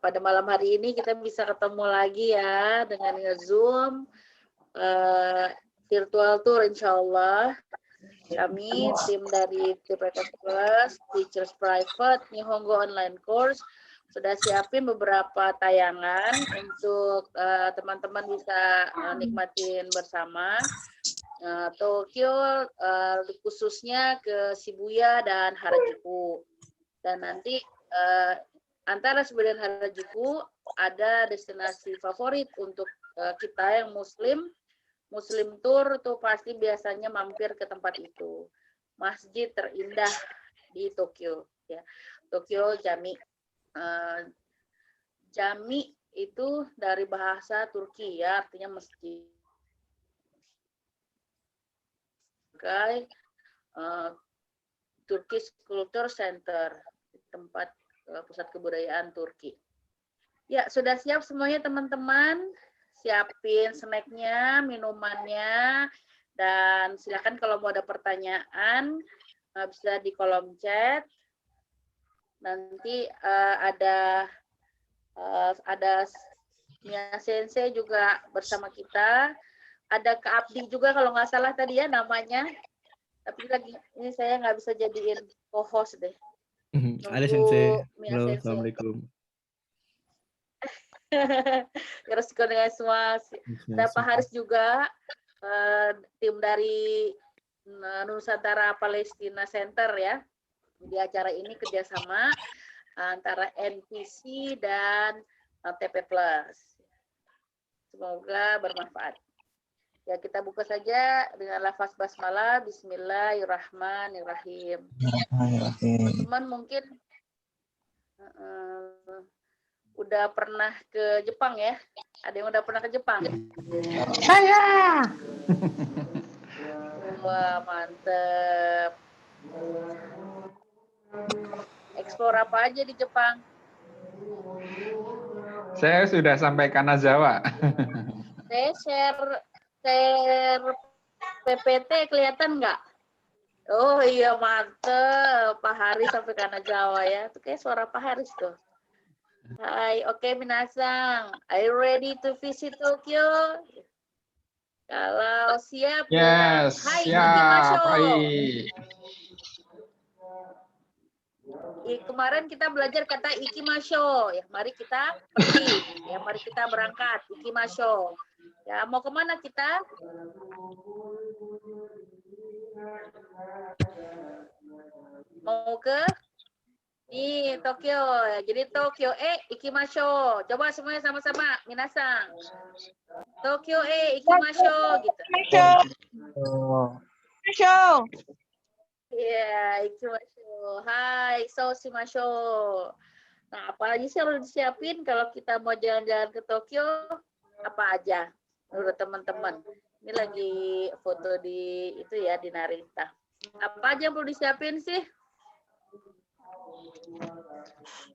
pada malam hari ini kita bisa ketemu lagi ya dengan Zoom virtual tour insya Allah. Kami tim dari TPK Plus, Teachers Private, Nihongo Online Course sudah siapin beberapa tayangan untuk teman-teman bisa nikmatin bersama. Tokyo khususnya ke Shibuya dan Harajuku. Dan nanti antara Shibuya dan Harajuku ada destinasi favorit untuk kita yang Muslim tour tuh pasti biasanya mampir ke tempat itu. Masjid terindah di Tokyo ya. Tokyo Jami. Jami itu dari bahasa Turki ya, artinya masjid. Turkish Culture Center, tempat pusat kebudayaan Turki. Ya, sudah siap semuanya teman-teman? Siapin snacknya, minumannya, dan silakan kalau mau ada pertanyaan bisa di kolom chat. Nanti ada Mia Sensei juga bersama kita. Ada Kak Abdi juga kalau nggak salah tadi ya namanya. Tapi lagi ini saya nggak bisa jadiin co-host deh. Ada Sensei. Halo, Assalamualaikum. Yoroshiku onegaishimasu semua. Ada Pak Haris juga, tim dari Nusantara Palestina Center ya. Di acara ini kerjasama antara NPC dan TP Plus. Semoga bermanfaat. Ya, kita buka saja dengan lafaz basmalah. Bismillahirrahmanirrahim. Teman-teman mungkin udah pernah ke Jepang ya? Ada yang udah pernah ke Jepang? Saya. Wah, mantep. Eksplor apa aja di Jepang? Saya sudah sampai Kanazawa. Saya share PPT kelihatan nggak? Oh iya mantep, Pak Haris sampai Kanazawa ya. Itu kayak suara Pak Haris tuh. Hai, oke minasang. Are you ready to visit Tokyo? Kalau siap, Yes, hai, siap. Kemarin kita belajar kata ikimasho. Ya, mari kita pergi. Ya, mari kita berangkat. Ikimasho. Ya, mau kemana kita? Mau ke Nih, Tokyo. Jadi Tokyo ikimasho. Coba semuanya sama-sama. Minasang. Tokyo ikimasho gitu. Ikimasho. Iya, ikimasho. Hai, so shimasho. Nah, apa aja sih yang harus disiapin kalau kita mau jalan-jalan ke Tokyo? Apa aja menurut teman-teman? Ini lagi foto di itu ya di Narita. Apa aja yang perlu disiapin sih?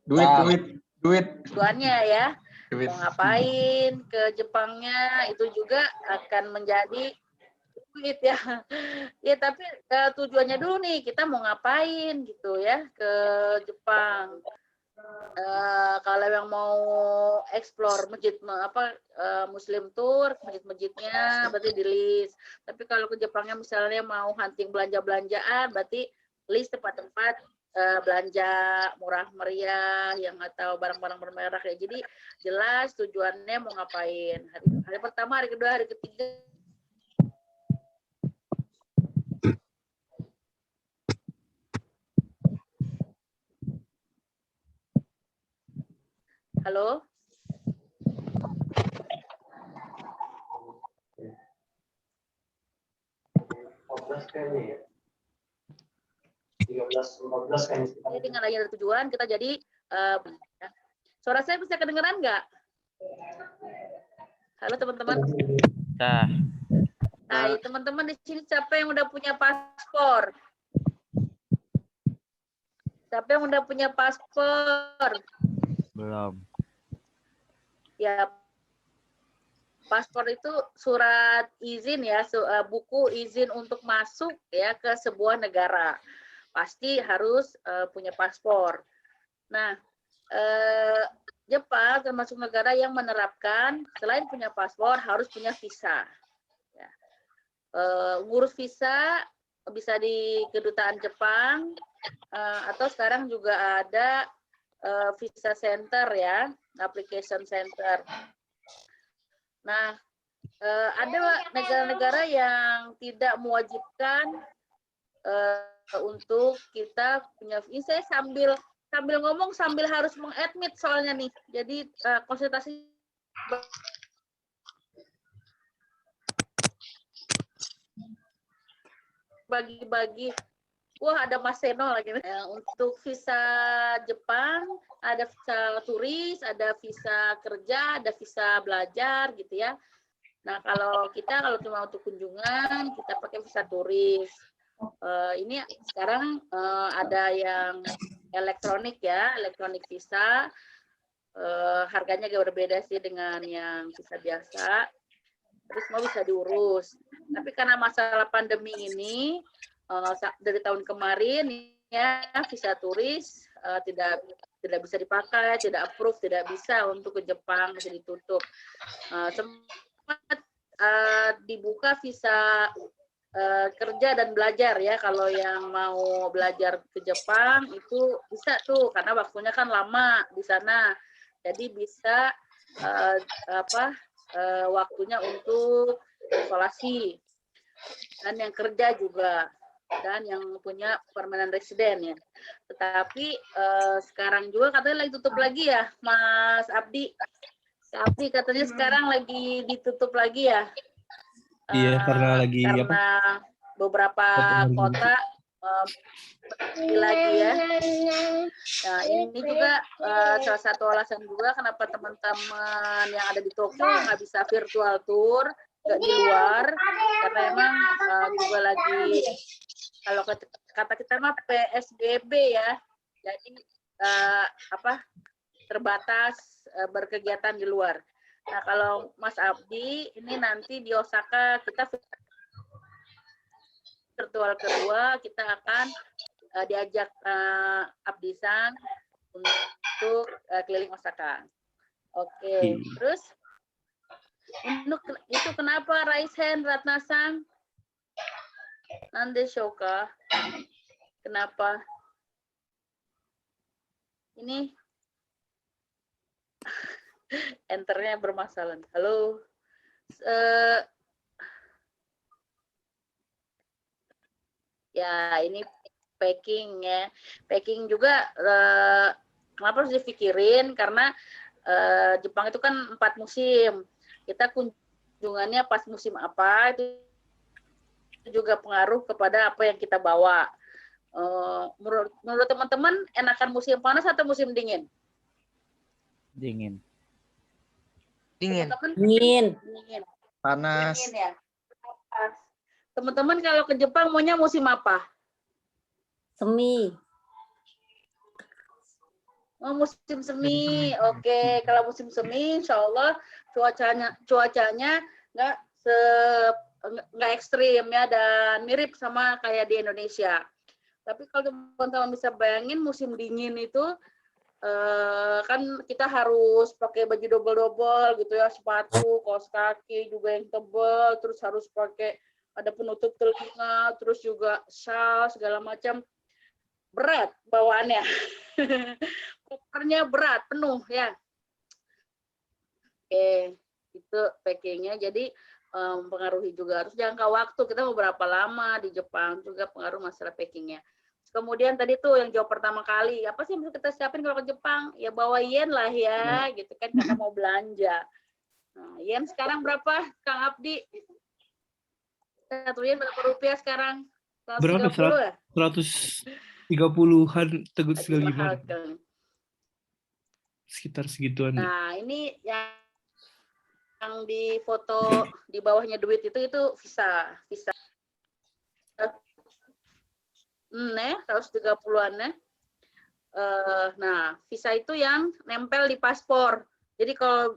Duit. Tujuannya ya. Mau ngapain ke Jepangnya itu juga akan menjadi duit ya. Ya tapi tujuannya dulu nih kita mau ngapain gitu ya ke Jepang. Kalau yang mau explore masjid Muslim tour masjid-masjidnya berarti di list. Tapi kalau ke Jepangnya misalnya mau hunting belanja-belanjaan berarti list tempat-tempat belanja murah meriah yang atau barang-barang bermerek ya. Jadi jelas tujuannya mau ngapain. Hari pertama, hari kedua, hari ketiga. Halo? Jadi dengan adanya tujuan kita jadi suara saya bisa kedengeran nggak? Halo teman-teman. Hai teman-teman di sini siapa yang udah punya paspor? Siapa yang udah punya paspor? Belum. Ya, paspor itu surat izin ya, buku izin untuk masuk ya ke sebuah negara. Pasti harus punya paspor. Nah, Jepang termasuk negara yang menerapkan selain punya paspor harus punya visa. Ya. Ngurus visa bisa di kedutaan Jepang atau sekarang juga ada visa center ya, application center. Nah, ada negara-negara yang tidak mewajibkan untuk kita punya. Ini saya sambil ngomong sambil harus mengadmit soalnya nih. Jadi konsultasi bagi-bagi. Wah, ada Mas Seno lagi. Untuk visa Jepang, ada visa turis, ada visa kerja, ada visa belajar gitu ya. Nah, kalau cuma untuk kunjungan, kita pakai visa turis. Ini sekarang ada yang elektronik ya, elektronik visa. Harganya agak berbeda sih dengan yang visa biasa. Terus mau bisa diurus. Tapi karena masalah pandemi ini, dari tahun kemarin ya visa turis tidak bisa dipakai, tidak approve, tidak bisa untuk ke Jepang, masih ditutup. Sempat dibuka visa kerja dan belajar ya, kalau yang mau belajar ke Jepang itu bisa tuh karena waktunya kan lama di sana, jadi bisa waktunya untuk isolasi, dan yang kerja juga, dan yang punya permanent resident ya. Tetapi sekarang juga katanya lagi tutup lagi ya, Mas Abdi. Abdi katanya sekarang lagi ditutup lagi ya. Iya, karena beberapa kota lagi ya. Nah, ini juga salah satu alasan juga kenapa teman-teman yang ada di Tokyo nggak bisa virtual tour, nggak di luar, karena emang juga lagi, kalau kata kita mah PSBB ya, jadi terbatas berkegiatan di luar. Nah, kalau Mas Abdi ini nanti di Osaka kita virtual kedua, kita akan diajak Abdi-san untuk keliling Osaka. Oke. Terus itu kenapa raise hand Ratna-san? Nande Shoka. Kenapa? Ini enternya bermasalah. Halo. Ya, ini packing ya. Packing juga kenapa harus dipikirin? Karena Jepang itu kan 4 musim. Kita kunjungannya pas musim apa, itu juga pengaruh kepada apa yang kita bawa. Menurut teman-teman, enakan musim panas atau musim dingin? Dingin. Dingin. Panas. Dingin ya. Teman-teman kalau ke Jepang maunya musim apa? Semi. Oh, musim semi. Oke, kalau musim semi, insya Allah cuacanya nggak ekstrim ya, dan mirip sama kayak di Indonesia. Tapi kalau teman-teman bisa bayangin musim dingin itu kan kita harus pakai baju double-double gitu ya, sepatu, kaos kaki juga yang tebal, terus harus pakai ada penutup telinga, terus juga shawl segala macam. Berat bawaannya. Kopernya berat, penuh ya. Oke, itu packingnya. Jadi mempengaruhi juga. Harus jangka waktu, kita mau berapa lama di Jepang juga pengaruh masalah packingnya. Kemudian tadi tuh yang jawab pertama kali, apa sih yang bisa kita siapin kalau ke Jepang? Ya bawa yen lah ya, gitu kan, karena mau belanja. Nah, yen sekarang berapa, Kang Abdi? 1 yen berapa rupiah sekarang? 130 ya? 130-an tegut sekali. Sekitar segituan. Nah, ini yang di foto di bawahnya duit itu visa. Nih, 130-an ya. Nah, visa itu yang nempel di paspor. Jadi kalau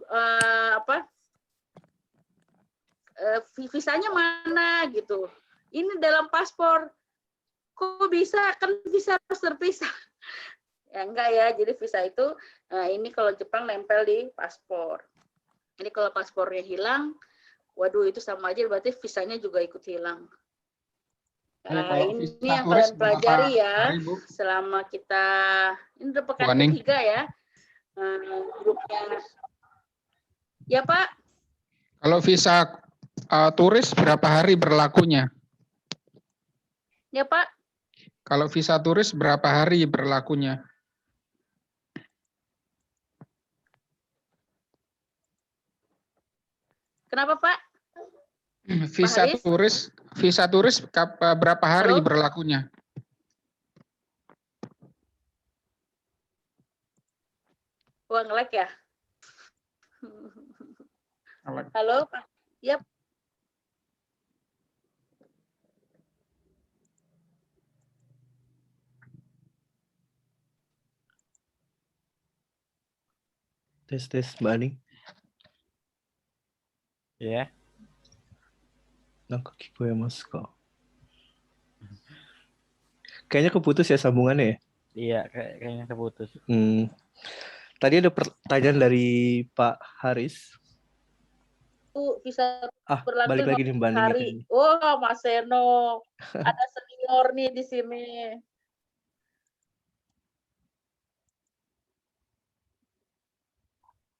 visanya mana gitu. Ini dalam paspor. Kok bisa? Kan visa harus terpisah. Ya enggak ya, jadi visa itu ini kalau Jepang nempel di paspor. Jadi kalau paspornya hilang, waduh itu sama aja berarti visanya juga ikut hilang. Nah, ini yang kalian pelajari ya selama kita ini udah pekan ketiga ya grupnya. Ya Pak. Kalau visa turis berapa hari berlakunya? Ya Pak. Kalau visa turis berapa hari berlakunya? Kenapa Pak? Visa turis berapa hari Halo? berlakunya? Wah, nge-lag ya? Halo, Pak. Yap. Tes Mbak Ani. Ya. Kayaknya keputus ya sambungannya ya? Iya, kayaknya keputus. Tadi ada pertanyaan dari Pak Haris. Bisa berlaku balik lagi nih Mbak Ani. hari. Oh, Mas Seno. Ada senior nih di sini.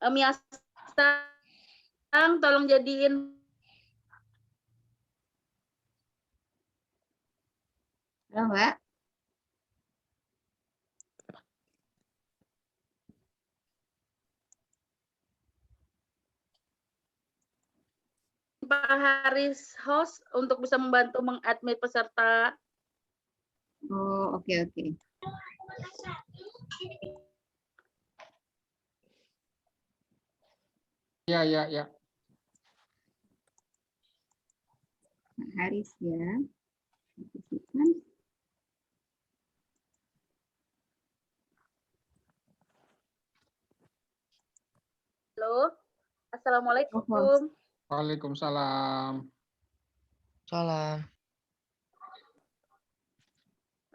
Miasang, tolong jadiin. Halo, Mbak. Pak Haris host untuk bisa membantu mengadmit peserta. Oh, oke. Ya. Pak Haris ya. Halo. Assalamualaikum. Waalaikumsalam. Salam.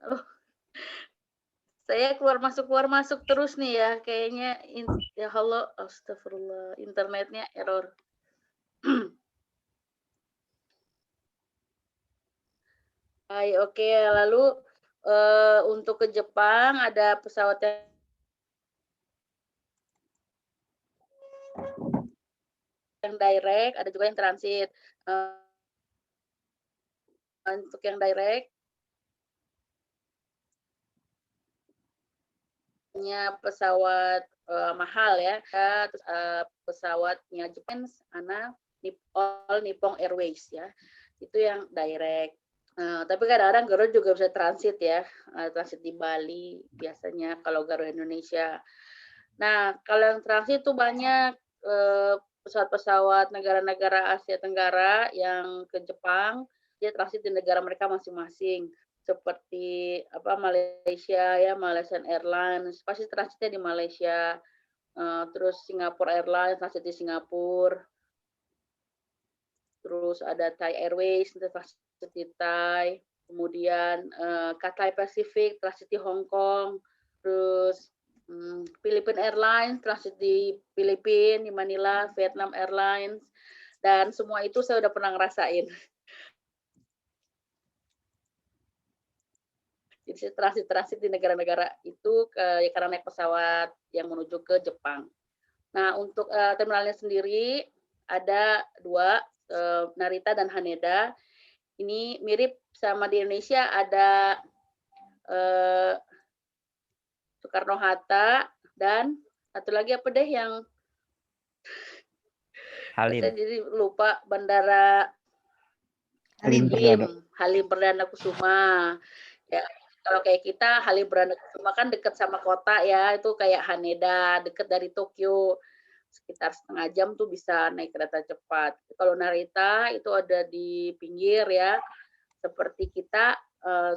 Halo. Saya keluar masuk terus nih ya. Kayaknya ya halo, astagfirullah, internetnya error. Baik, oke. Lalu untuk ke Jepang ada pesawat yang direct, ada juga yang transit. Untuk yang direct, pesawat mahal ya. Terus pesawatnya Japan, All Nippon Airways ya. Itu yang direct. Tapi kadang-kadang Garuda juga bisa transit ya, transit di Bali biasanya kalau Garuda Indonesia. Nah, kalau yang transit itu banyak pesawat-pesawat negara-negara Asia Tenggara yang ke Jepang, dia transit di negara mereka masing-masing. Seperti Malaysia ya, Malaysian Airlines pasti transitnya di Malaysia. Terus Singapore Airlines transit di Singapura. Terus ada Thai Airways transit di Thai. Kemudian Cathay Pacific transit di Hong Kong. Terus Philippine Airlines transit di Filipina, di Manila, Vietnam Airlines, dan semua itu saya udah pernah ngerasain. Jadi saya transit di negara-negara itu karena naik pesawat yang menuju ke Jepang. Nah, untuk terminalnya sendiri ada 2, Narita dan Haneda. Ini mirip sama di Indonesia, ada Soekarno-Hatta, dan satu lagi apa deh yang Halim. saya jadi lupa, bandara Halim Perdana Kusuma. Ya, kalau kayak kita Halim Perdana Kusuma kan dekat sama kota ya, itu kayak Haneda, dekat dari Tokyo. Sekitar setengah jam tuh bisa naik kereta cepat. Kalau Narita itu ada di pinggir ya, seperti kita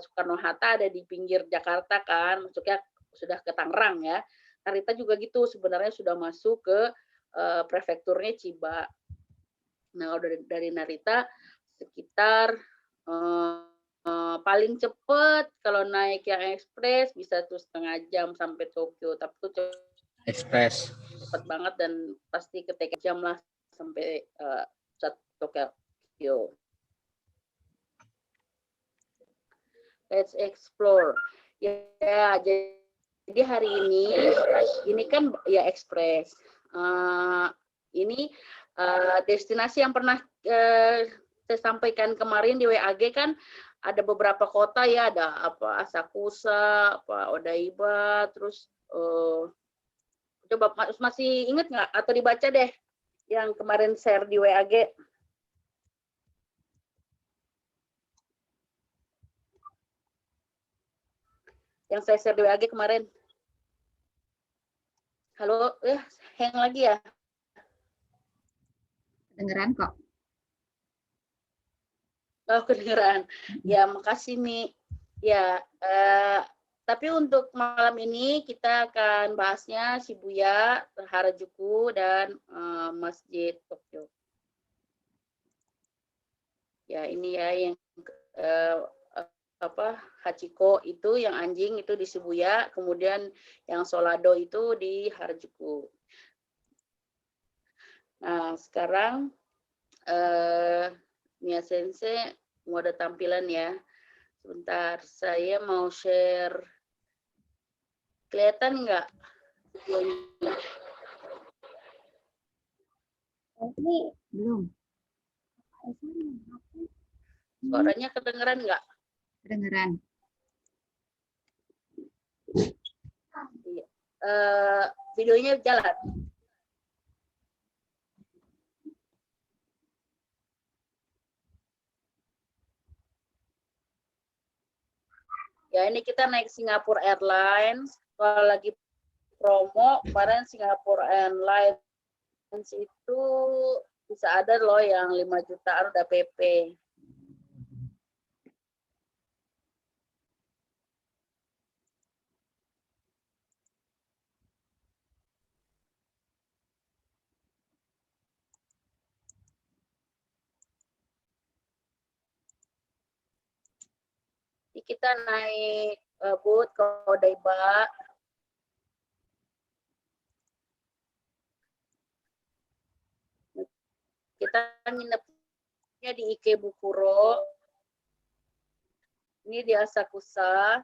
Soekarno-Hatta ada di pinggir Jakarta kan, maksudnya sudah ke Tangerang ya. Narita juga gitu, sebenarnya sudah masuk ke prefekturnya Chiba. Nah, dari Narita sekitar paling cepet kalau naik yang ekspres bisa tuh 1/2 jam sampai Tokyo, tapi tuh Express. cepet banget dan pasti ketika jam lah sampai Tokyo. Let's explore. Ya, jadi hari ini kan ya ekspres. Ini destinasi yang pernah saya sampaikan kemarin di WAG kan ada beberapa kota ya, ada apa Asakusa, apa Odaiba, terus coba masih ingat nggak atau dibaca deh yang kemarin share di WAG? Yang saya share di WAG kemarin. Halo, hang lagi ya? Kedengeran kok. Oh, kedengeran. Ya, makasih Mi. Ya, tapi untuk malam ini kita akan bahasnya Shibuya, Harajuku, dan Masjid Tokyo. Ya, ini ya yang Hachiko itu yang anjing itu di Shibuya, kemudian yang Solado itu di Harajuku. Nah, sekarang Mia Sensei mau ada tampilan ya. Sebentar, saya mau share. Kelihatan nggak videonya? Ini belum. Suaranya kedengeran nggak? Kedengeran. Videonya jalan. Ya, ini kita naik Singapore Airlines. Kalau lagi promo, kemarin Singapore Airlines itu bisa ada loh yang 5 jutaan udah PP. Jadi kita naik boat ke Odaiba. Kita nginepnya di Ikebukuro. Ini di Asakusa.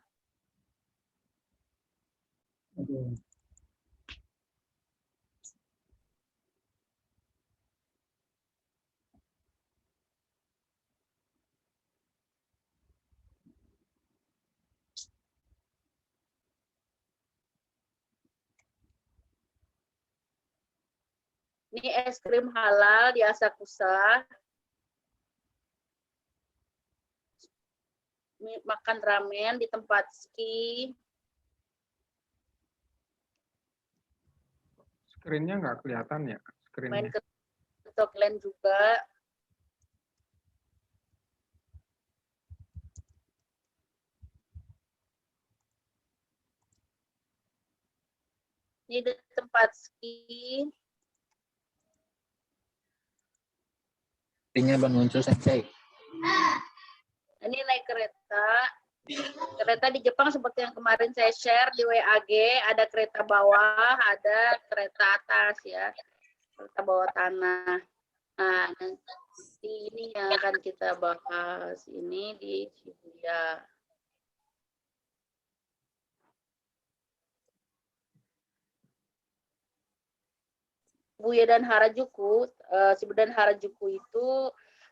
Ini es krim halal di Asakusa. Ini makan ramen di tempat ski. Screen-nya nggak kelihatan ya? Main Screen-nya. ke Tokland juga. Ini di tempat ski. Artinya Bang Uncu Sensei. Ini naik kereta. Kereta di Jepang seperti yang kemarin saya share di WAG, ada kereta bawah, ada kereta atas ya. Kereta bawah tanah. Nah, nanti ini yang akan kita bahas ini di Shibuya. Shibuya dan Harajuku, Shibuya dan Harajuku itu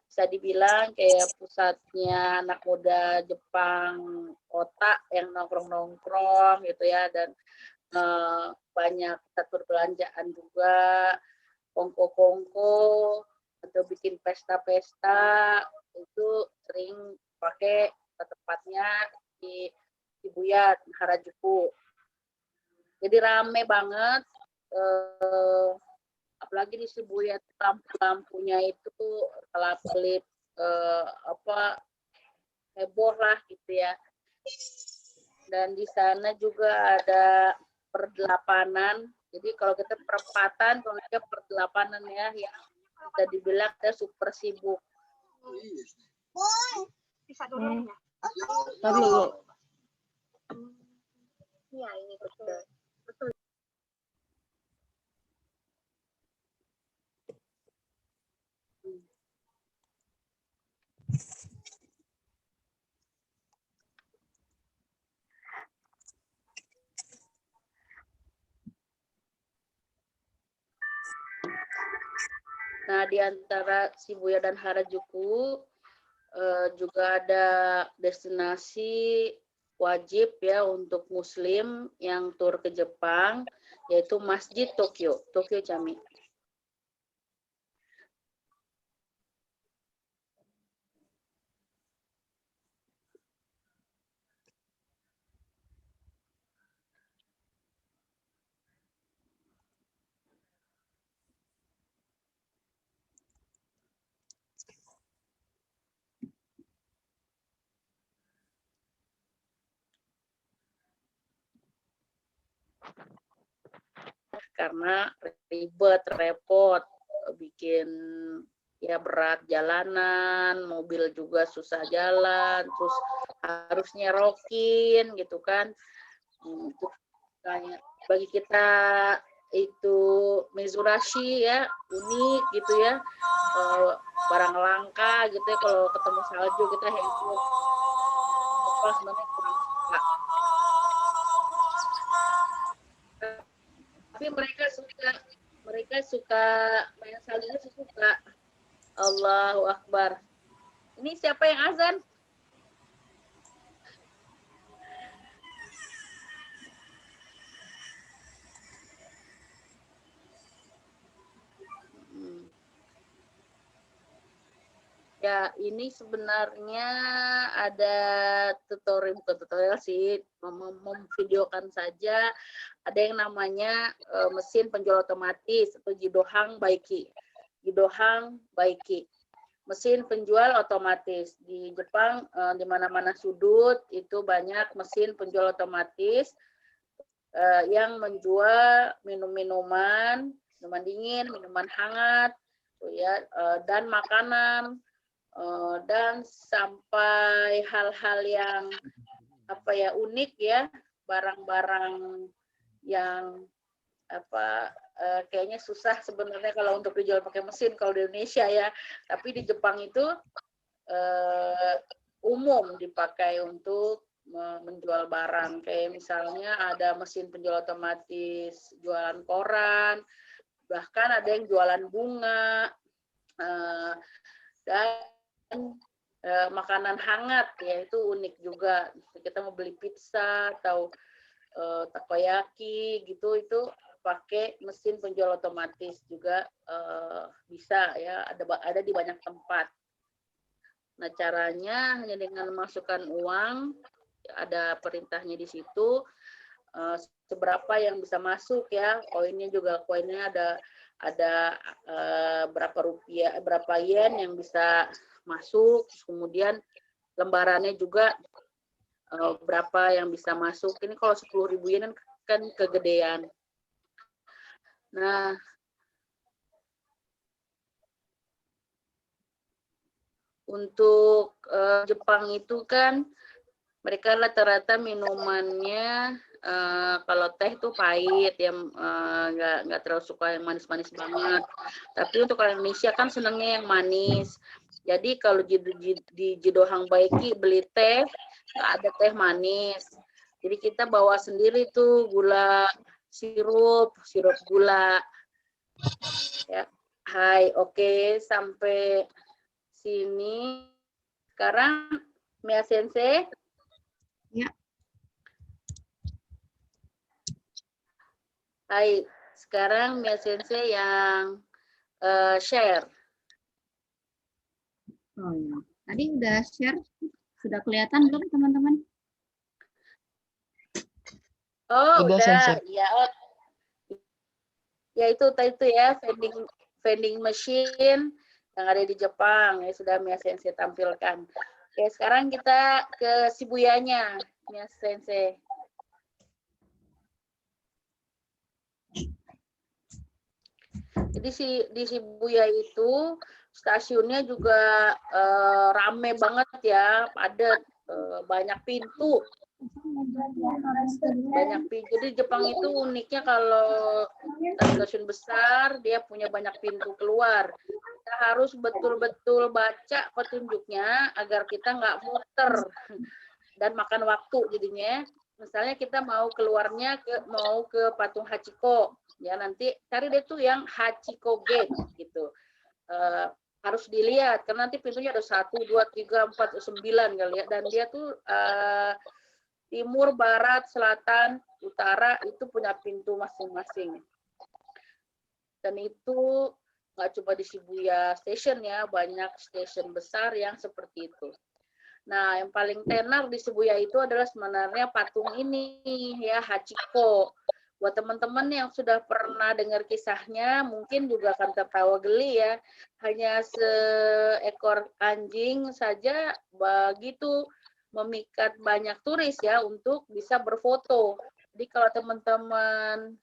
bisa dibilang kayak pusatnya anak muda Jepang kota yang nongkrong-nongkrong gitu ya, dan banyak pusat perbelanjaan juga, kongko-kongko atau bikin pesta-pesta itu sering pakai tempatnya di Shibuya, Harajuku. Jadi rame banget. Apalagi di Shibuya lampu-lampunya itu kelap-kelip heboh lah gitu ya. Dan di sana juga ada perdelapanan. Jadi kalau kita perempatan, kalau kita perdelapanan ya, yang bisa dibilang kita super sibuk. Ntar dulu. Ya, ini betul. Nah, di antara Shibuya dan Harajuku juga ada destinasi wajib ya untuk Muslim yang tur ke Jepang, yaitu Masjid Tokyo, Tokyo Chami. Karena ribet, repot, bikin ya berat jalanan, mobil juga susah jalan, terus harus nyerokin gitu kan. Itu kayak bagi kita itu mezurashi ya, unik gitu ya, barang langka gitu ya, kalau ketemu salju kita heboh. Apa sebenarnya kurang suka. Tapi mereka suka main saljunya, suka. Allahu Akbar. Ini siapa yang azan? Ya, ini sebenarnya ada tutorial, bukan tutorial sih, memvideokan saja. Ada yang namanya mesin penjual otomatis atau Jidohang Baiki. Jidohang Baiki. Mesin penjual otomatis. Di Jepang, di mana-mana sudut, itu banyak mesin penjual otomatis yang menjual minuman dingin, minuman hangat, ya, dan makanan. Dan sampai hal-hal yang unik ya, barang-barang yang kayaknya susah sebenarnya kalau untuk dijual pakai mesin kalau di Indonesia ya, tapi di Jepang itu umum dipakai untuk menjual barang, kayak misalnya ada mesin penjual otomatis jualan koran, bahkan ada yang jualan bunga, dan makanan hangat ya, itu unik juga. Kita mau beli pizza atau takoyaki gitu, itu pakai mesin penjual otomatis juga bisa ya, ada di banyak tempat. Nah, caranya hanya dengan memasukkan uang, ada perintahnya di situ, seberapa yang bisa masuk ya, koinnya ada berapa rupiah, berapa yen yang bisa masuk, kemudian lembarannya juga berapa yang bisa masuk. Ini kalau 10.000 yen kan kegedean. Nah, untuk Jepang itu kan mereka rata-rata minumannya kalau teh tuh pahit ya, nggak terlalu suka yang manis-manis banget. Tapi untuk orang Indonesia kan senangnya yang manis. Jadi kalau di Jidohang Baiki beli teh, nggak ada teh manis. Jadi kita bawa sendiri tuh gula, sirup gula. Ya, hai, oke, sampai sini. Sekarang Mia Sensei. Ya. Hai, sekarang Mia Sensei yang share. Oh ya. Tadi udah share, sudah kelihatan belum teman-teman? Oh, Udah, udah. Sensei. Ya, ya itu ya, vending machine yang ada di Jepang ya, sudah Mia Sensei tampilkan. Oke, sekarang kita ke Shibuyanya, Mia Sensei. Jadi di Shibuya itu stasiunnya juga rame banget ya, padat. banyak pintu. Jadi Jepang itu uniknya kalau stasiun besar dia punya banyak pintu keluar. Kita harus betul-betul baca petunjuknya agar kita nggak muter dan makan waktu jadinya. Misalnya kita mau keluarnya mau ke patung Hachiko, ya nanti cari deh tuh yang Hachiko Gate gitu. Harus dilihat karena nanti pintunya ada 1, 2, 3, 4, 9 kali ya, dan dia tuh timur, barat, selatan, utara itu punya pintu masing-masing. Dan itu nggak cuma di Shibuya Station ya, banyak stasiun besar yang seperti itu. Nah, yang paling tenar di Shibuya itu adalah sebenarnya patung ini ya, Hachiko. Buat teman-teman yang sudah pernah dengar kisahnya, mungkin juga akan tertawa geli ya. Hanya seekor anjing saja begitu memikat banyak turis ya untuk bisa berfoto. Jadi kalau teman-teman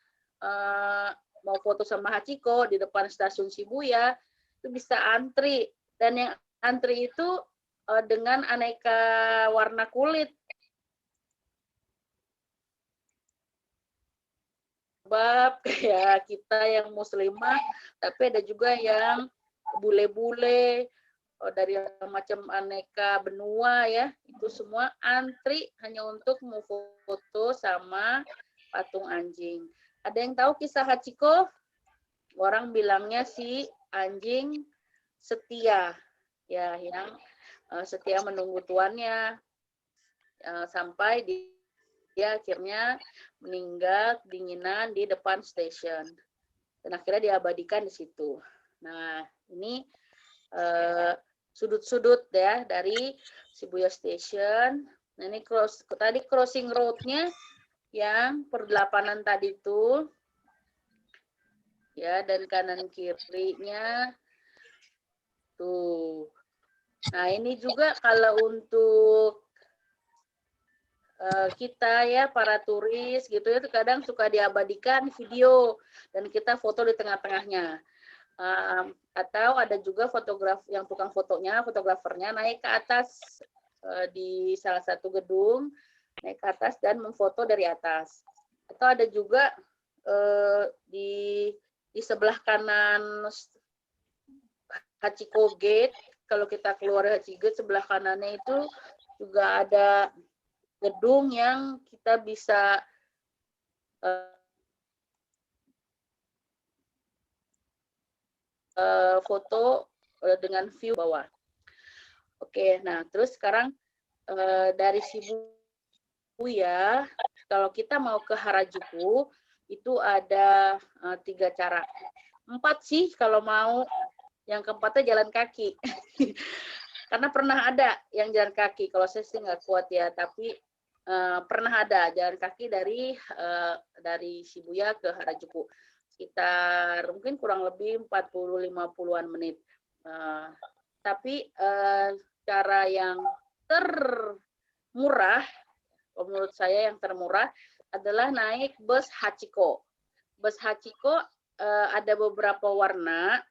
mau foto sama Hachiko di depan stasiun Shibuya, itu bisa antri. Dan yang antri itu dengan aneka warna kulit. Sebab kayak kita yang muslimah, tapi ada juga yang bule-bule dari macam aneka benua ya, itu semua antri hanya untuk mau foto sama patung anjing. Ada yang tahu kisah Hachiko? Orang bilangnya si anjing setia, ya, yang setia menunggu tuannya sampai dia akhirnya meninggal kedinginan di depan stasiun dan akhirnya diabadikan di situ. Nah, ini sudut-sudut ya dari Shibuya Station. Nah, ini tadi crossing road-nya yang perdelapanan tadi itu ya, dan kanan kirinya tuh. Nah, ini juga kalau untuk kita ya para turis gitu ya, kadang suka diabadikan video dan kita foto di tengah-tengahnya. Atau ada juga tukang fotografernya naik ke atas di salah satu gedung, naik ke atas dan memfoto dari atas. Atau ada juga di sebelah kanan Hachiko Gate, kalau kita keluar Hachiko Gate sebelah kanannya itu juga ada gedung yang kita bisa foto dengan view bawah. Oke, nah terus sekarang dari Shibuya, kalau kita mau ke Harajuku itu ada 3 cara. 4 sih kalau mau, yang keempatnya jalan kaki. Karena pernah ada yang jalan kaki, kalau saya sih nggak kuat ya, tapi pernah ada jalan kaki dari Shibuya ke Harajuku. Sekitar mungkin kurang lebih 40-50-an menit. Tapi cara yang termurah, menurut saya yang termurah adalah naik bus Hachiko. Bus Hachiko ada beberapa warna.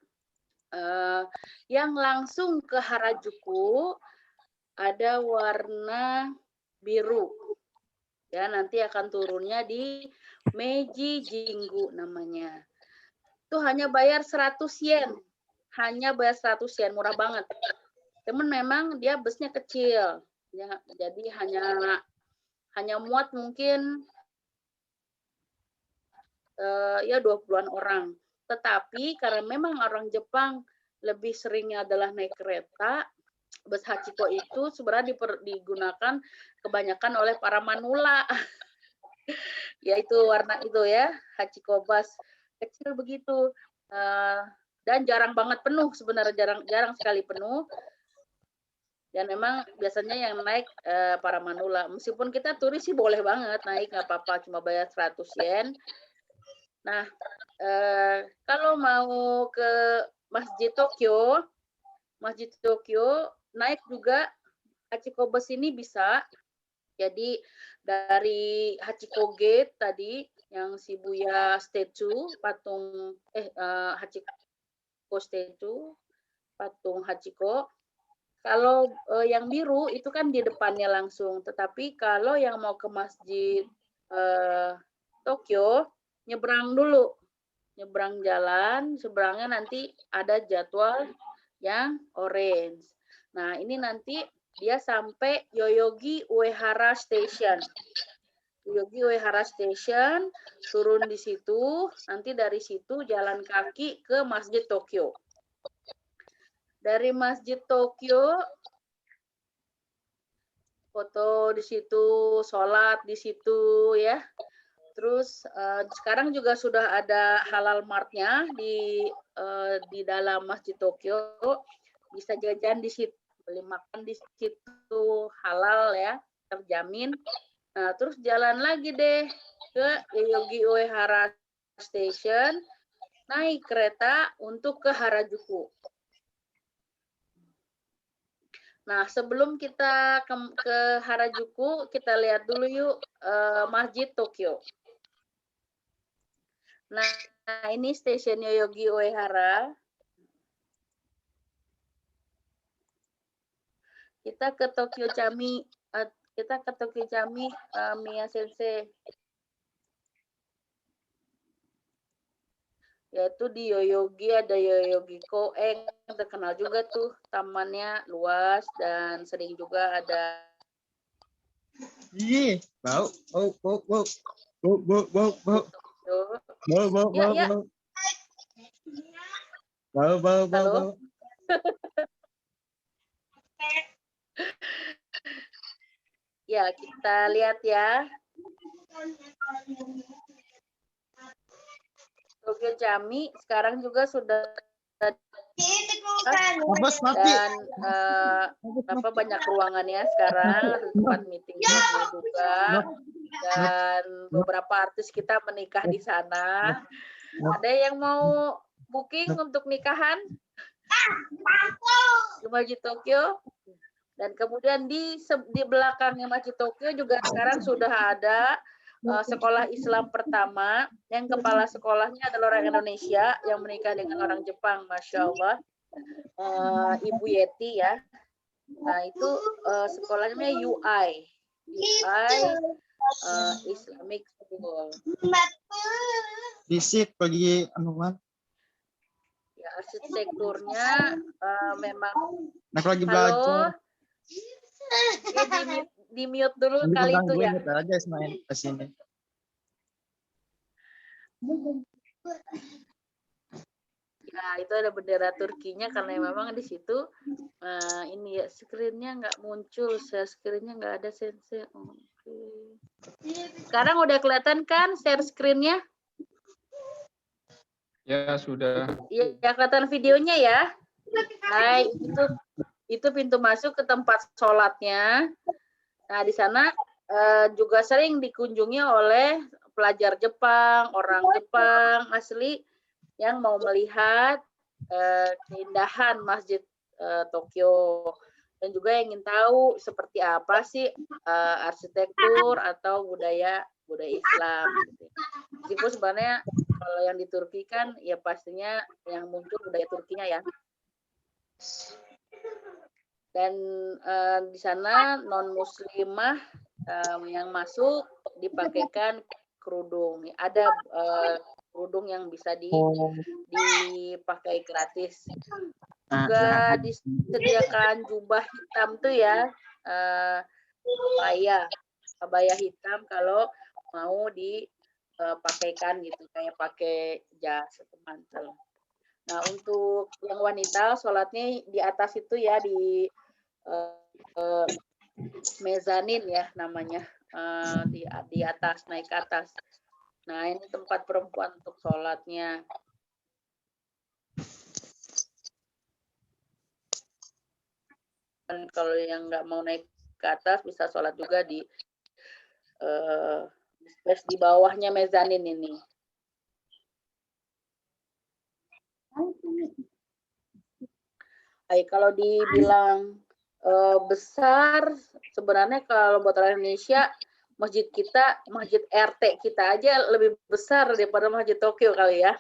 Yang langsung ke Harajuku ada warna biru. Ya, nanti akan turunnya di Meiji Jingu namanya. Itu hanya bayar 100 yen. Hanya bayar 100 yen, murah banget. Cuman memang dia busnya kecil. Ya, jadi hanya muat mungkin ya 20-an orang. Tetapi karena memang orang Jepang lebih seringnya adalah naik kereta, bus Hachiko itu sebenarnya digunakan kebanyakan oleh para manula. Yaitu warna itu ya, Hachiko bus kecil begitu. Dan jarang banget penuh sebenarnya, jarang sekali penuh. Dan memang biasanya yang naik para manula. Meskipun kita turis sih boleh banget naik, nggak apa-apa, cuma bayar 100 yen. Nah, kalau mau ke Masjid Tokyo naik juga Hachiko bus ini bisa. Jadi dari Hachiko Gate tadi yang Shibuya Statue, patung Hachiko Statue, patung Hachiko. Kalau yang biru itu kan di depannya langsung, tetapi kalau yang mau ke masjid Tokyo, nyebrang dulu. Nyebrang jalan, seberangnya nanti ada jadwal yang orange. Nah, ini nanti dia sampai Yoyogi Uehara Station. Yoyogi Uehara Station, turun di situ, nanti dari situ jalan kaki ke Masjid Tokyo. Dari Masjid Tokyo, foto di situ, sholat di situ ya. Terus sekarang juga sudah ada halal mart-nya di dalam Masjid Tokyo, bisa jajan di situ, beli makan di situ halal ya, terjamin. Nah, terus jalan lagi deh ke Yoyogi Uehara Station, naik kereta untuk ke Harajuku. Nah, sebelum kita ke Harajuku, kita lihat dulu yuk Masjid Tokyo. Nah, ini stasiun Yoyogi Uehara. Kita ke Tokyo Chami, Mia Sensei. Yaitu di Yoyogi ada Yoyogi Koeng, terkenal juga tuh, tamannya luas dan sering juga ada. Ih, bau. Bau. Ya, kita lihat ya. Tokyo Chami sekarang juga sudah dan banyak ruangannya sekarang, ada tempat meeting juga, dan beberapa artis kita menikah di sana. Ada yang mau booking untuk nikahan di Masjid Tokyo? Dan kemudian di belakangnya Masjid Tokyo juga sekarang sudah ada sekolah Islam pertama, yang kepala sekolahnya adalah orang Indonesia yang menikah dengan orang Jepang, Masya Allah, Ibu Yeti ya. Nah itu sekolahnya UI Islamic School. Fisik pergi anuan. Ya, arsitekturnya memang. Nah, lagi belajar. Ya, di mute dulu kali itu ya. Aja main ke sini. Ya, itu ada bendera Turkinya karena memang di situ ini ya screen-nya nggak muncul, share screen-nya nggak ada Sensei. Oke. Sekarang udah kelihatan kan share screen-nya? Ya, sudah. Iya, ya, kelihatan videonya ya. Hai, itu pintu masuk ke tempat sholatnya. Nah, di sana juga sering dikunjungi oleh pelajar Jepang, orang Jepang asli yang mau melihat keindahan Masjid Tokyo, dan juga yang ingin tahu seperti apa sih arsitektur atau budaya Islam. Meskipun sebenarnya kalau yang di Turki kan ya pastinya yang muncul budaya Turkinya ya. Dan di sana non muslimah yang masuk dipakaikan kerudung. Ada kerudung yang bisa dipakai gratis. Juga disediakan jubah hitam tuh ya, abaya hitam kalau mau dipakaikan gitu, kayak pakai jas atau mantel. Nah, untuk yang wanita sholatnya di atas itu ya, di mezanin ya namanya, di atas, naik ke atas. Nah, ini tempat perempuan untuk sholatnya. Dan kalau yang nggak mau naik ke atas bisa sholat juga di space di bawahnya mezanin ini. Kalau dibilang besar, sebenarnya kalau buat orang Indonesia, masjid kita, masjid RT kita aja lebih besar daripada Masjid Tokyo kali ya.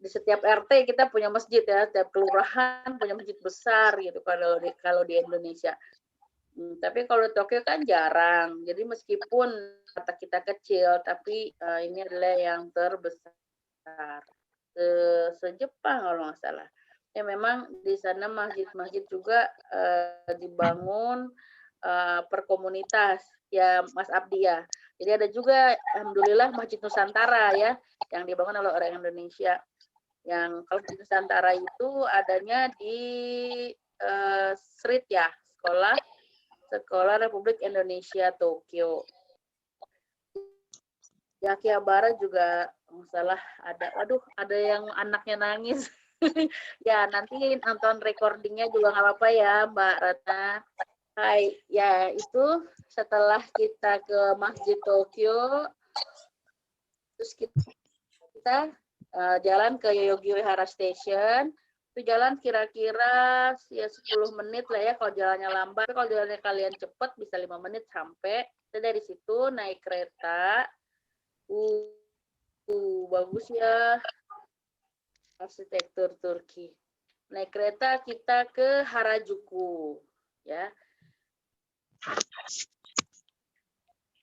Di setiap RT kita punya masjid ya, setiap kelurahan punya masjid besar gitu kalau di Indonesia. Tapi kalau di Tokyo kan jarang. Jadi meskipun kata kita kecil, tapi ini adalah yang terbesar se-Jepang kalau nggak salah. Ya memang di sana masjid-masjid juga dibangun per komunitas ya Mas Abdi ya. Jadi ada juga alhamdulillah Masjid Nusantara ya yang dibangun oleh orang Indonesia. Yang kalau di Nusantara itu adanya di Street ya, Sekolah Republik Indonesia Tokyo. Di Akihabara juga masalah ada yang anaknya nangis. Ya nanti nonton recordingnya juga nggak apa-apa ya Mbak Ratna. Hai, ya itu setelah kita ke Masjid Tokyo, terus kita jalan ke Yoyogi Wihara Station. Itu jalan kira-kira ya 10 menit lah ya kalau jalannya lambat. Tapi kalau jalannya kalian cepat bisa 5 menit sampai. Kita dari situ naik kereta. Bagus ya arsitektur Turki. Naik kereta kita ke Harajuku ya.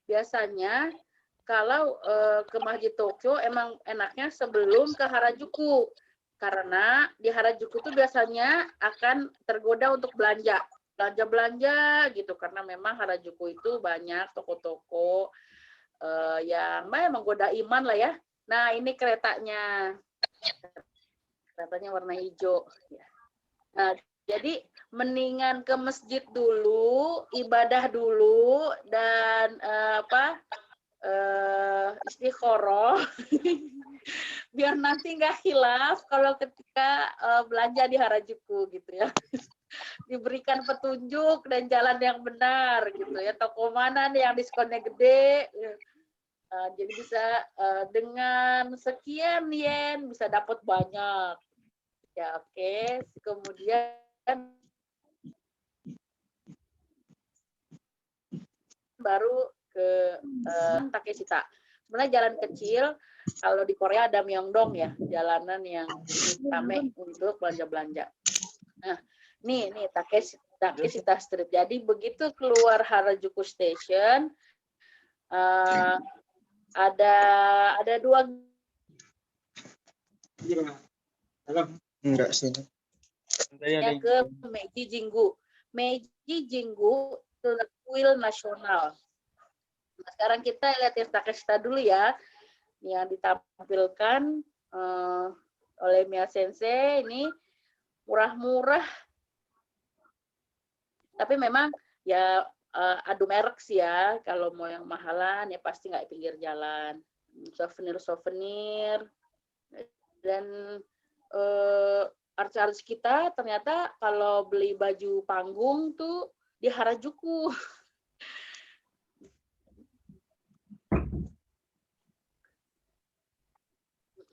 Biasanya kalau ke Masjid Tokyo emang enaknya sebelum ke Harajuku. Karena di Harajuku tuh biasanya akan tergoda untuk belanja gitu karena memang Harajuku itu banyak toko-toko yang menggoda iman lah ya. Nah ini keretanya warna hijau. Nah jadi mendingan ke masjid dulu, ibadah dulu dan istikharah biar nanti nggak hilaf kalau ketika belanja di Harajuku gitu ya. Diberikan petunjuk dan jalan yang benar gitu ya. Toko mana nih yang diskonnya gede. Jadi bisa dengan sekian yen bisa dapat banyak. Ya oke. Kemudian baru ke Takeshita. Sebenarnya jalan kecil, kalau di Korea ada Myeongdong ya, jalanan yang ramai untuk belanja-belanja. Nah, nih Takeshita Street. Jadi begitu keluar Harajuku Station, ada dua. Enggak sih. Ke Meiji Jingu. Meiji Jingu itu kuil nasional. Nah, sekarang kita lihat yang Takeshita dulu ya, yang ditampilkan oleh Mia Sensei ini murah-murah, tapi memang ya adu merek sih ya. Kalau mau yang mahalan ya pasti nggak pinggir jalan, souvenir dan artis-artis kita ternyata kalau beli baju panggung tuh di Harajuku.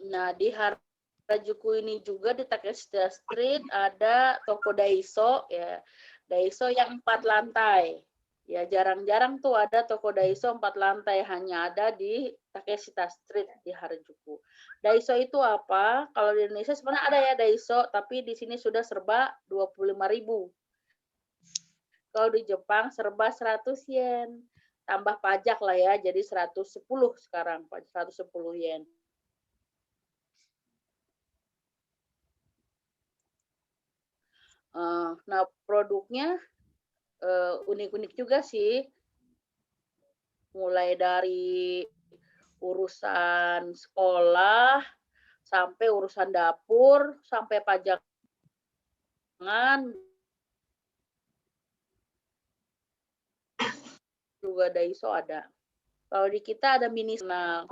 Nah, di Harajuku ini juga di Takeshita Street ada toko Daiso ya. Daiso yang 4 lantai. Ya, jarang-jarang tuh ada toko Daiso 4 lantai, hanya ada di Takeshita Street di Harajuku. Daiso itu apa? Kalau di Indonesia sebenarnya ada ya Daiso, tapi di sini sudah serba 25.000. Kalau di Jepang serba 100 yen. Tambah pajak lah ya, jadi 110 sekarang, 110 yen. Nah, produknya unik-unik juga sih. Mulai dari urusan sekolah, sampai urusan dapur, sampai pajangan, juga Daiso ada. Kalau di kita ada mini, nah,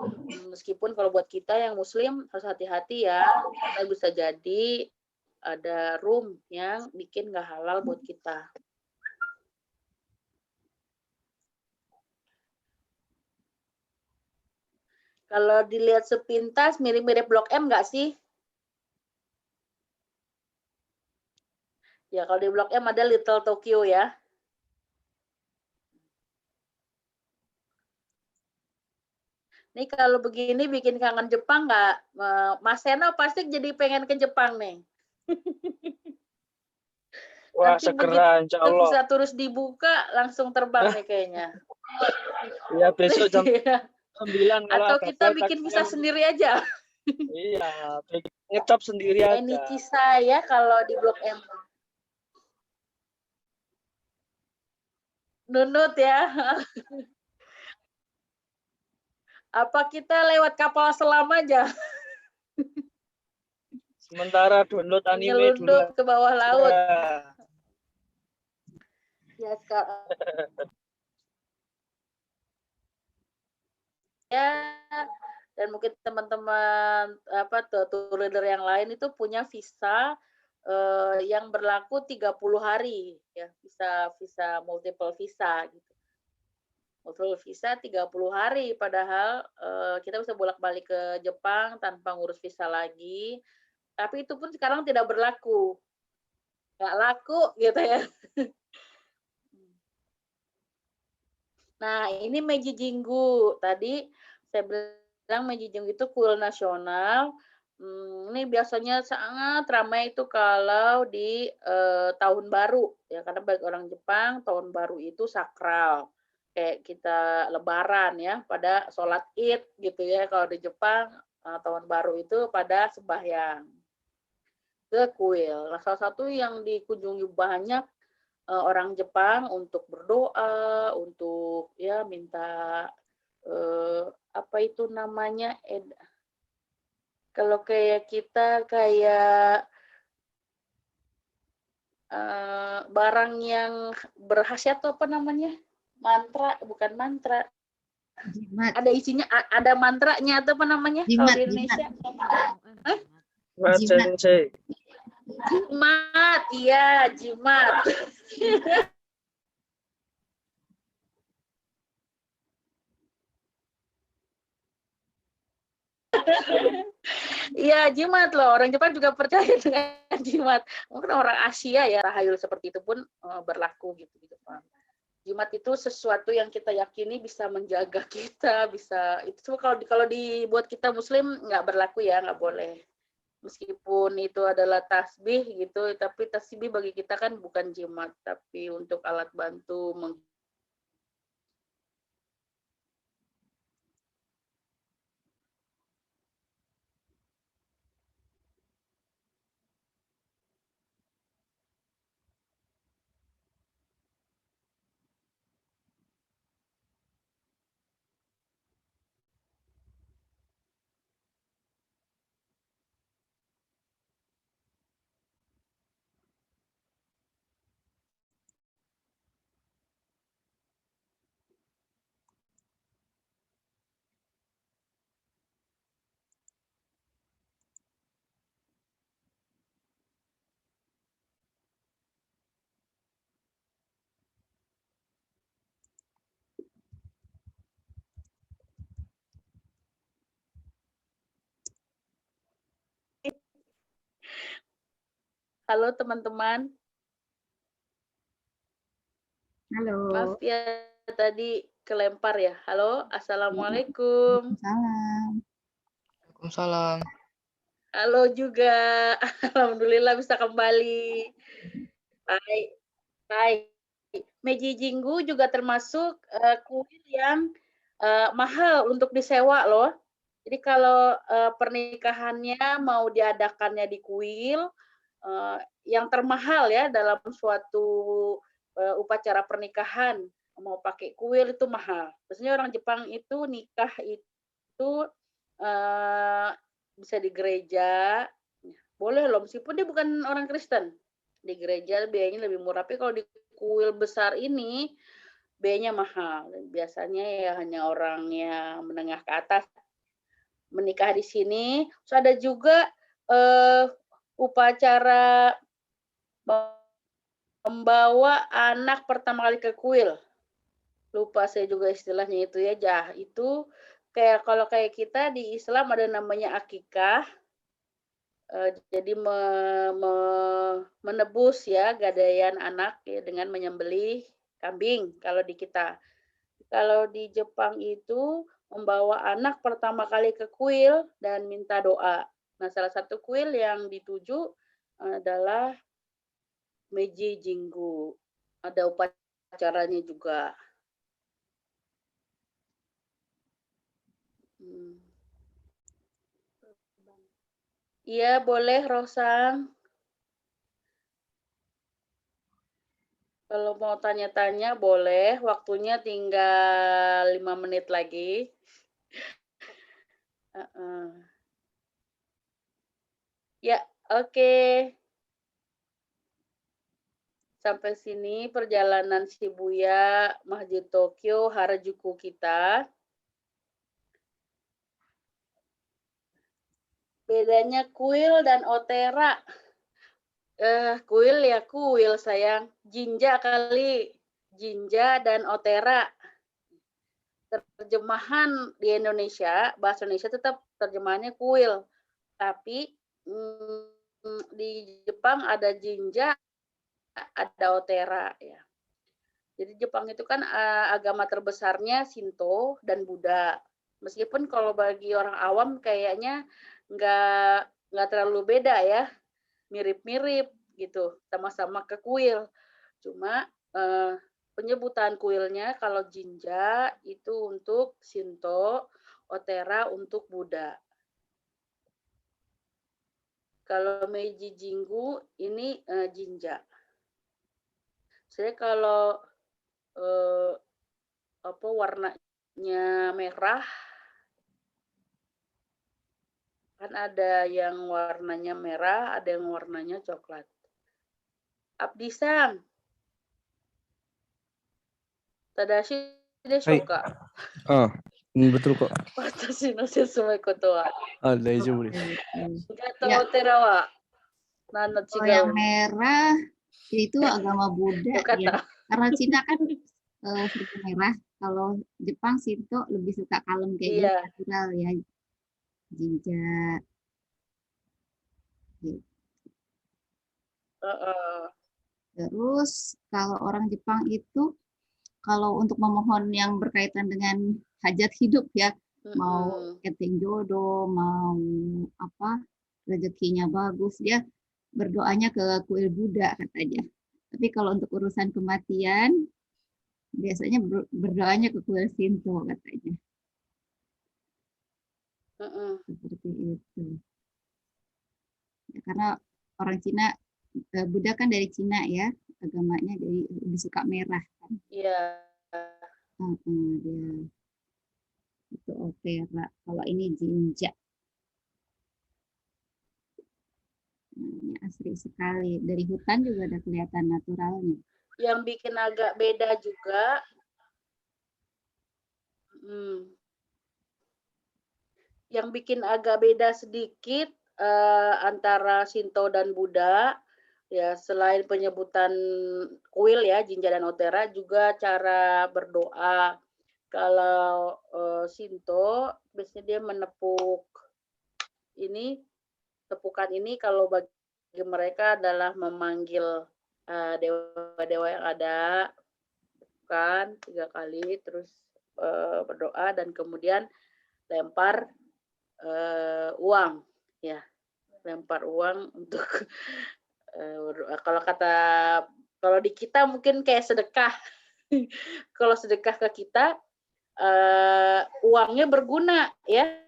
meskipun kalau buat kita yang Muslim harus hati-hati ya, karena bisa jadi ada room yang bikin nggak halal buat kita. Kalau dilihat sepintas mirip-mirip Blok M nggak sih? Ya kalau di Blok M ada Little Tokyo ya. Nih kalau begini bikin kangen Jepang nggak? Mas Seno pasti jadi pengen ke Jepang nih. Wah, Nanti segera insya begitu Allah. visa turis dibuka langsung terbang nih kayaknya. Ya besok jam 9 kalau Atau ada kita flight bikin visa taksi. sendiri aja. Iya, ngecap sendiri Kayak aja. Niki saya kalau di Blok M. Nunut ya. Apa kita lewat kapal selam aja? Sementara download anime dulu Nyelundup ke bawah laut. aja. Ya sekarang. Ya, dan mungkin teman-teman tour leader yang lain itu punya visa yang berlaku 30 hari ya, visa multiple visa gitu. Multiple visa 30 hari padahal kita bisa bolak-balik ke Jepang tanpa ngurus visa lagi. Tapi itu pun sekarang tidak berlaku. Nggak laku gitu ya. Nah, ini Meiji Jingu. Tadi saya bilang Meiji Jingu itu kuil nasional. Ini biasanya sangat ramai itu kalau di tahun baru ya, karena bagi orang Jepang tahun baru itu sakral. Kayak kita lebaran ya, pada sholat Id gitu ya. Kalau di Jepang tahun baru itu pada sembahyang ke kuil. Nah, salah satu yang dikunjungi banyak orang Jepang untuk berdoa, untuk ya minta apa itu namanya, kalau kayak kita kayak barang yang berkhasiat apa namanya, mantra, bukan mantra, Jimat. ada isinya, ada mantranya atau apa namanya kalau di Indonesia? Mbak Sensei. Jimat, iya jimat. Iya, jimat loh. Orang Jepang juga percaya dengan jimat. Mungkin orang Asia ya, tahayul seperti itu pun berlaku gitu di Jepang. Jimat itu sesuatu yang kita yakini bisa menjaga kita, bisa itu kalau dibuat kita Muslim nggak berlaku ya, nggak boleh. Meskipun itu adalah tasbih gitu, tapi tasbih bagi kita kan bukan jimat, tapi untuk alat bantu Halo teman-teman. Halo. Maaf ya tadi kelempar ya. Halo, assalamualaikum. Salam. Waalaikumsalam. Halo juga. Alhamdulillah bisa kembali. Baik. Baik. Meiji Jingu juga termasuk kuil yang mahal untuk disewa loh. Jadi kalau pernikahannya mau diadakannya di kuil, yang termahal ya dalam suatu upacara pernikahan, mau pakai kuil itu mahal. Biasanya orang Jepang itu nikah itu bisa di gereja, boleh loh meskipun dia bukan orang Kristen. Di gereja biayanya lebih murah, tapi kalau di kuil besar ini biayanya mahal. Biasanya ya hanya orang yang menengah ke atas menikah di sini. Terus ada juga upacara membawa anak pertama kali ke kuil. Lupa saya juga istilahnya itu ya, itu kayak kalau kayak kita di Islam ada namanya akikah. Jadi menebus ya gadaian anak ya dengan menyembelih kambing kalau di kita. Kalau di Jepang itu membawa anak pertama kali ke kuil dan minta doa. Nah, salah satu kuil yang dituju adalah Meiji Jinggu. Ada upacaranya juga. Iya, boleh Rosang. Kalau mau tanya-tanya boleh, waktunya tinggal 5 menit lagi. Ya, oke. Sampai sini perjalanan Shibuya, Masjid Tokyo, Harajuku kita. Bedanya kuil dan otera. Kuil ya kuil sayang. Jinja kali. Jinja dan otera. Terjemahan di Indonesia, bahasa Indonesia tetap terjemahannya kuil. Tapi di Jepang ada jinja, ada otera ya. Jadi Jepang itu kan agama terbesarnya Shinto dan Buddha. Meskipun kalau bagi orang awam kayaknya nggak terlalu beda ya, mirip-mirip gitu, sama-sama ke kuil. Cuma penyebutan kuilnya kalau jinja itu untuk Shinto, otera untuk Buddha. Kalau Meiji Jinggu ini jinja. Saya kalau warnanya merah, kan ada yang warnanya merah, ada yang warnanya coklat. Abdi-san, Tadashi deshoka? Betul kok. Watashi no sesumai koto wa. Daijoubu desu. Gato otera wa nan no Kalau yang chigau? merah itu agama Buddha ya. Kata. Karena Cina kan suka merah. Kalau Jepang Shinto lebih suka kalem kayak gitu, Iya. natural ya. Jinja. Gitu. Terus kalau orang Jepang itu kalau untuk memohon yang berkaitan dengan hajat hidup ya, mau getting jodoh, mau apa rezekinya bagus, dia berdoanya ke kuil Buddha katanya. Tapi kalau untuk urusan kematian, biasanya berdoanya ke kuil Shinto katanya. Seperti itu. Ya, karena orang Cina, Buddha kan dari Cina ya, agamanya jadi lebih suka merah kan. Iya. Dia itu otera. Kalau ini jinja. Ini asri sekali. Dari hutan juga ada kelihatan naturalnya. Yang bikin agak beda juga, yang bikin agak beda sedikit antara Shinto dan Buddha, ya selain penyebutan kuil ya, jinja dan otera, juga cara berdoa. Kalau Shinto biasanya dia menepuk ini, tepukan ini kalau bagi mereka adalah memanggil dewa-dewa yang ada, kan 3 kali, terus berdoa dan kemudian lempar uang, ya, lempar uang untuk kalau di kita mungkin kayak sedekah. Kalau sedekah ke kita, uangnya berguna, ya.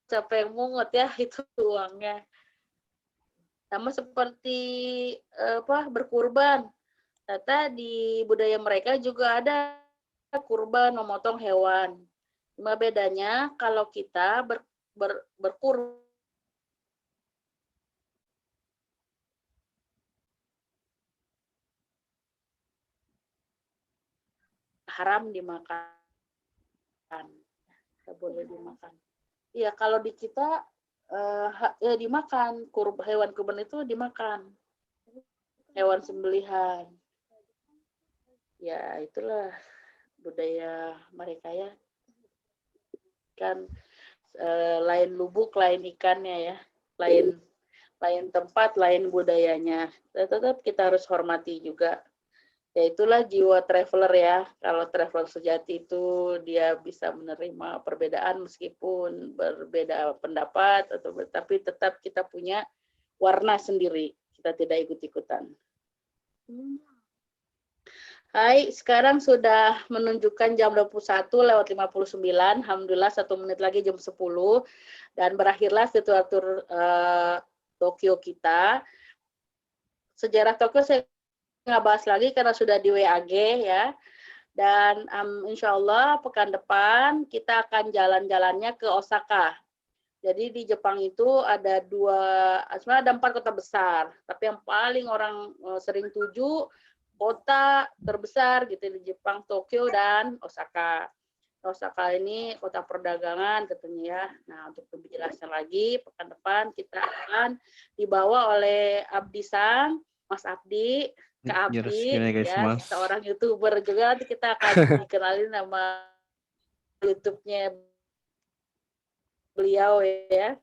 Siapa yang mungut ya itu uangnya. Sama seperti berkurban. Ternyata di budaya mereka juga ada kurban, memotong hewan. Cuma bedanya kalau kita berkurban haram dimakan. Tidak boleh dimakan. Iya, kalau di kita dimakan, hewan kurban itu dimakan. Hewan sembelihan. Ya itulah budaya mereka ya. Kan lain lubuk, lain ikannya ya, lain tempat, lain budayanya. Tetap kita harus hormati juga. Ya itulah jiwa traveler ya. Kalau traveler sejati itu dia bisa menerima perbedaan meskipun berbeda pendapat tapi tetap kita punya warna sendiri. Kita tidak ikut-ikutan. Hai, sekarang sudah menunjukkan jam 21:59. Alhamdulillah 1 menit lagi jam 10 dan berakhirlah virtual tour Tokyo kita. Sejarah Tokyo saya nggak bahas lagi karena sudah di WAG ya. Dan insya Allah pekan depan kita akan jalan-jalannya ke Osaka. Jadi di Jepang itu ada sebenarnya ada 4 kota besar, tapi yang paling orang sering tuju kota terbesar gitu di Jepang, Tokyo dan Osaka. Osaka ini kota perdagangan tentunya ya. Nah, untuk lebih jelasnya lagi, pekan depan kita akan dibawa oleh Abdi Sang, Mas Abdi, Kak Abdi, ya, seorang YouTuber juga. Nanti kita akan dikenalin nama YouTube-nya beliau ya.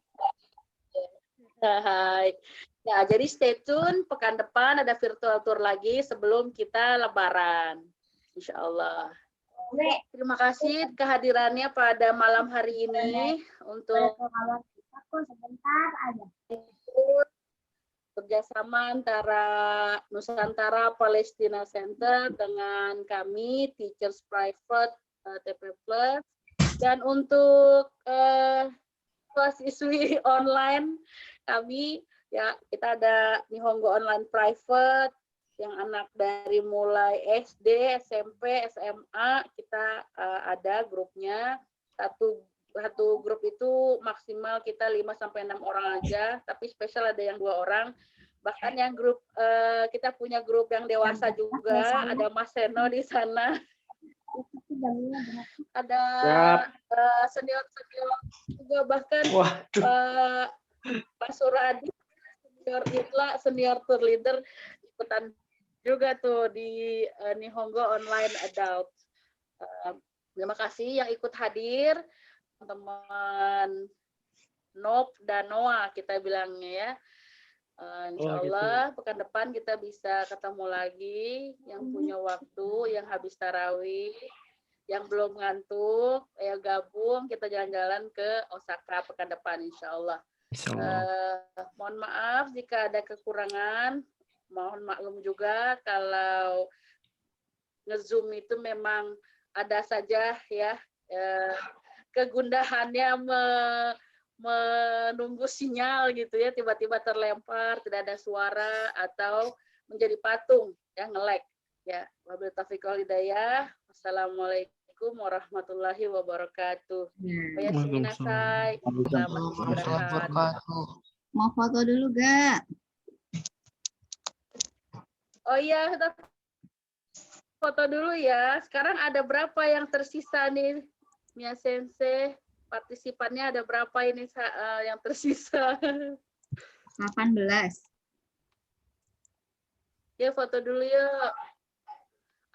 Hai. Ya, jadi stay tune, pekan depan ada virtual tour lagi sebelum kita lebaran. Insya Allah. Terima kasih kehadirannya pada malam hari ini untuk kerjasama antara Nusantara Palestina Center dengan kami, Teachers Private TP Plus, dan untuk siswi online kami, ya kita ada Nihongo Online Private yang anak dari mulai SD, SMP, SMA kita ada grupnya. Satu grup itu maksimal kita 5-6 orang aja, tapi spesial ada yang 2 orang. Bahkan yang grup kita punya grup yang dewasa juga, ada Mas Seno di sana. Ada senior juga, bahkan Pak Suradi, senior Itla, senior tour leader ikutan juga tuh di Nihongo Online Adult. Terima kasih yang ikut hadir, teman-teman Nop dan Noah kita bilangnya ya. Insya Allah pekan depan kita bisa ketemu lagi, yang punya waktu, yang habis tarawih, yang belum ngantuk, ya gabung kita jalan-jalan ke Osaka pekan depan insya Allah. Mohon maaf jika ada kekurangan, mohon maklum juga kalau nge-zoom itu memang ada saja ya kegundahannya menunggu sinyal gitu ya, tiba-tiba terlempar, tidak ada suara atau menjadi patung ya, nge-lag ya. Wabillahi taufiq wal hidayah. Wassalamualaikum warahmatullahi wabarakatuh. Waalaikumsalam. Selamat istirahat. Mau foto dulu gak? Oh iya, kita foto dulu ya. Sekarang ada berapa yang tersisa nih, Mia Sensei? Partisipannya ada berapa ini yang tersisa? 18. Ya, foto dulu yuk.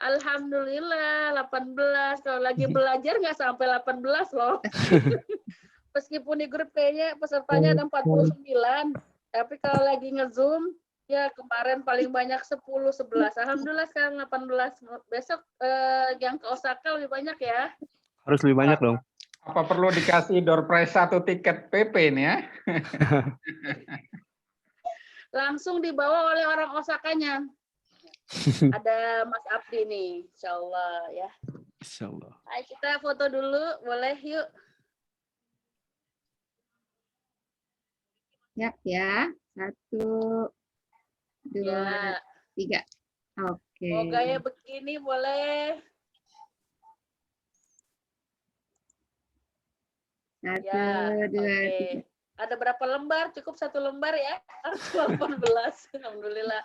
Alhamdulillah 18. Kalau lagi belajar nggak sampai 18 loh. Meskipun di grup kayaknya pesertanya ada 49. Tapi kalau lagi nge-zoom, ya kemarin paling banyak 10-11. Alhamdulillah sekarang 18. Besok yang ke Osaka lebih banyak ya. Harus lebih banyak dong. Apa perlu dikasih door prize 1 tiket PP nih ya? Langsung dibawa oleh orang Osakanya. Ada Mas Abdi nih, insya Allah ya. Insya Allah. Ayo kita foto dulu, boleh yuk. Siap ya. 1, 2, Ya. 3. Oke. Mau gaya begini boleh. 1, Ya, 2, oke. 3. Ada berapa lembar? Cukup 1 lembar ya? 18. Alhamdulillah.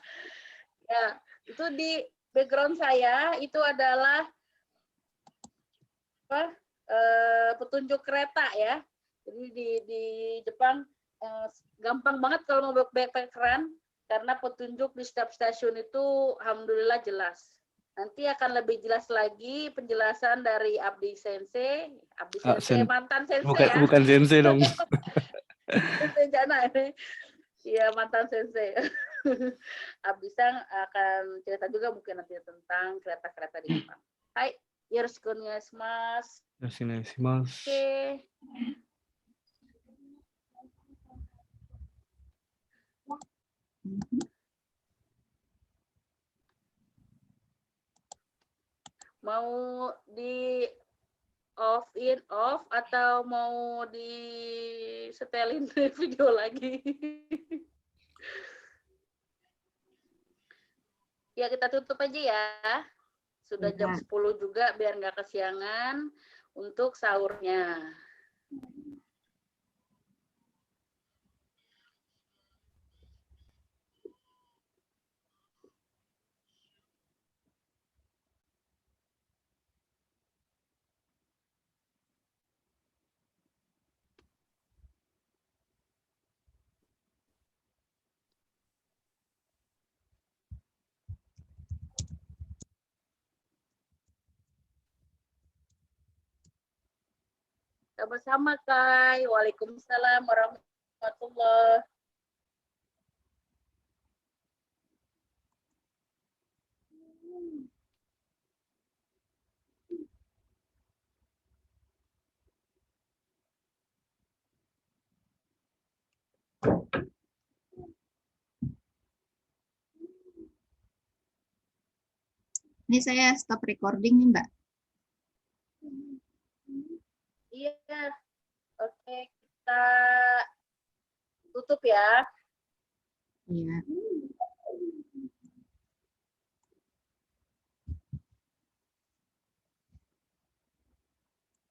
Ya, itu di background saya itu adalah petunjuk kereta ya. Jadi di Jepang gampang banget kalau mau backpackeran karena petunjuk di setiap stasiun itu alhamdulillah jelas. Nanti akan lebih jelas lagi penjelasan dari Abdi Sensei. Abdi Ah, Sensei, mantan Sensei bukan ya. bukan sensei dong. Sensei Jana ini. Iya, mantan Sensei. Abdi Sang akan cerita juga mungkin nanti tentang kereta-kereta di Jepang. Hai, yoroshiku onegaishimasu. Oke. Mau di off in off atau mau di setelin video lagi? Ya kita tutup aja ya. Sudah jam 10 juga biar nggak kesiangan untuk sahurnya. Sama-sama, Kai. Waalaikumsalam warahmatullahi. Ini saya stop recording nih, Mbak. Iya. Oke, kita tutup ya. Iya.